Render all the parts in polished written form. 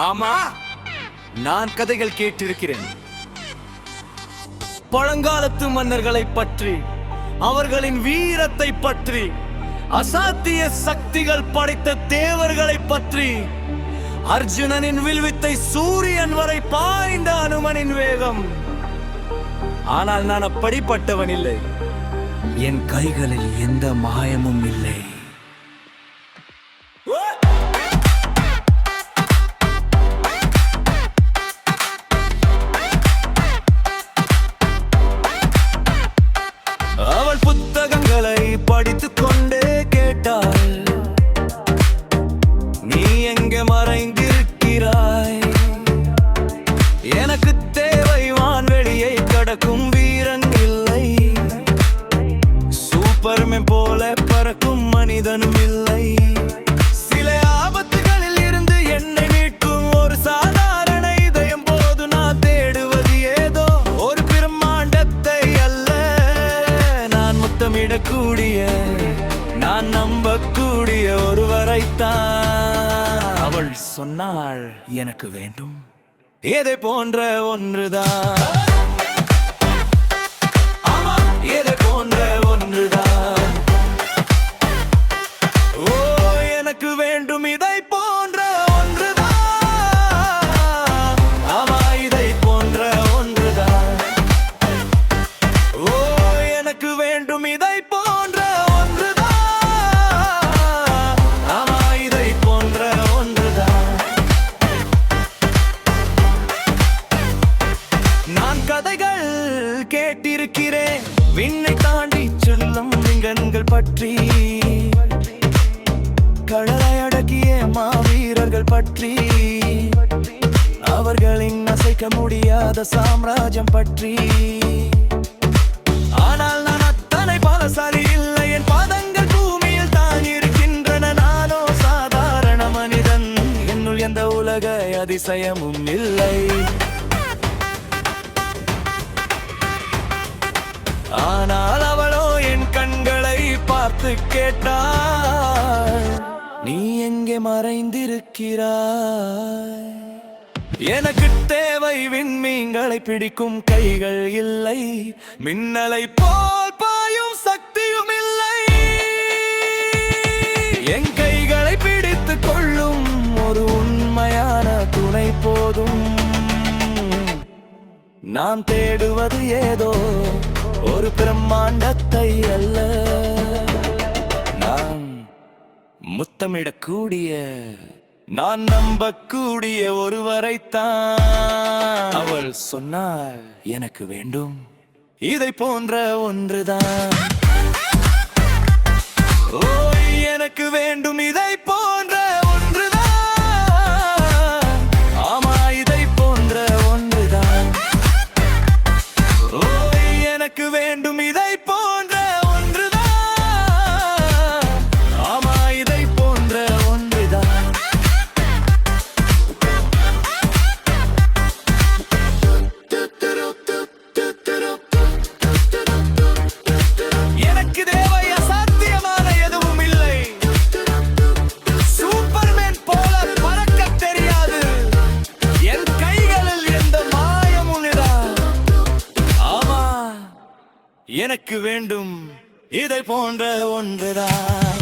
ஆமா, நான் கதைகள் கேட்டிருக்கிறேன். பழங்காலத்து மன்னர்களை பற்றி, அவர்களின் வீரத்தை பற்றி, அசாத்திய சக்திகள் படைத்த தேவர்களை பற்றி, அர்ஜுனனின் வில்வித்தை சூரியன் வரை பாய்ந்த அனுமனின் வேகம். ஆனால் நான் அப்படிப்பட்டவன் இல்லை. என் கைகளில் எந்த மாயமும் இல்லை. அவள் புத்தகங்களை படித்துக் கொண்டே கேட்டாள், நீ எங்கே மறைந்திருக்கிறாய்? எனக்கு தேவை வான்வெளியை கடக்கும் வீரன் இல்லை, சூப்பர்மேன் போல பறக்கும் மனிதனும் இல்லை. சில ஆபத்துகளில் இருந்து என்னை மீட்கும் ஒரு சாதாரண இதயம் போது நான் தேடுவது ஏதோ ஒரு பிரம்மாண்டத்தை அல்ல. நான் முத்தமிடக்கூடிய, நான் நம்பக்கூடிய ஒருவரைத்தான். அவள் சொன்னாள், எனக்கு வேண்டும் எதை போன்ற ஒன்றுதான். ஆமா, எதை போன்ற ஒன்றுதான். ஓ, எனக்கு வேண்டும் இதை போன்ற ஒன்றுதான். ஆமா, இதை போன்ற ஒன்றுதான். ஓ, எனக்கு வேண்டும் இதை போன்ற ஒன்றுதான். ஆமா, இதை போன்ற ஒன்றுதான். நான் கதைகள் கேட்டிருக்கிறேன், விண்ணை தாண்டி செல்லும் விண்கண்கள் பற்றி, கடலை அடக்கிய மாவீரர்கள் பற்றி, அவர்களின் அசைக்க முடியாத சாம்ராஜ்யம் பற்றி. ஆனால் நான் அத்தனை பலசாலி இல்லை, என் பாதங்கள் பூமியில் தான் இருக்கின்றன. நானோ சாதாரண மனிதன், என்னுள் எந்த உலக அதிசயமும் இல்லை. ஆனால் அவளோ என் கண்களை பார்த்து கேட்டாள், நீ எங்கே மறைந்திருக்கிறாய்? எனக்கு தேவை விண்மீன்களை பிடிக்கும் கைகள் இல்லை, மின்னலை போல் பாயும் சக்தியும் இல்லை. என் கைகளை பிடித்துக் கொள்ளும் ஒரு உண்மையான துணை போதும். நான் தேடுவது ஏதோ ஒரு பிரம்மாண்டத்தை அல்ல, நான் முத்தமிடக்கூடிய, நான் நம்பக்கூடிய ஒருவரைத்தான். அவள் சொன்னாள், எனக்கு வேண்டும் இதை போன்ற ஒன்றுதான். ஓ, எனக்கு வேண்டும் இதை போன்ற ஒன்றுதான். ஆமா, இதை போன்ற ஒன்றுதான். ஓ, எனக்கு வேண்டும் இதை போன்ற ஒன்றுதான். ஆமா, இதை போன்ற ஒன்றுதான். எனக்கு தேவை அசாத்தியமான எதுவும் இல்லை, சூப்பர்மேன் போல பறக்க தெரியாது, என் கைகளில் எந்த மாயமும் இல்லை. ஆமா, எனக்கு வேண்டும் இதை போன்ற ஒன்றுதான்.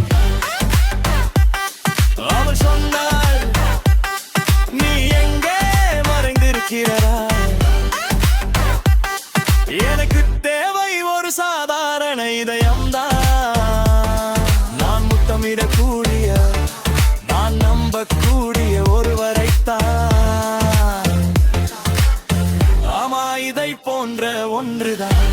அவள் சொன்னாள், நீ எங்கே மறைந்திருக்கிறாய்? எனக்கு தேவை ஒரு சாதாரண இதயம்தான். நான் முத்தமிடக்கூடிய, நான் நம்பக்கூடிய ஒருவரைத்தான். ஆமா, இதை போன்ற ஒன்றுதான்.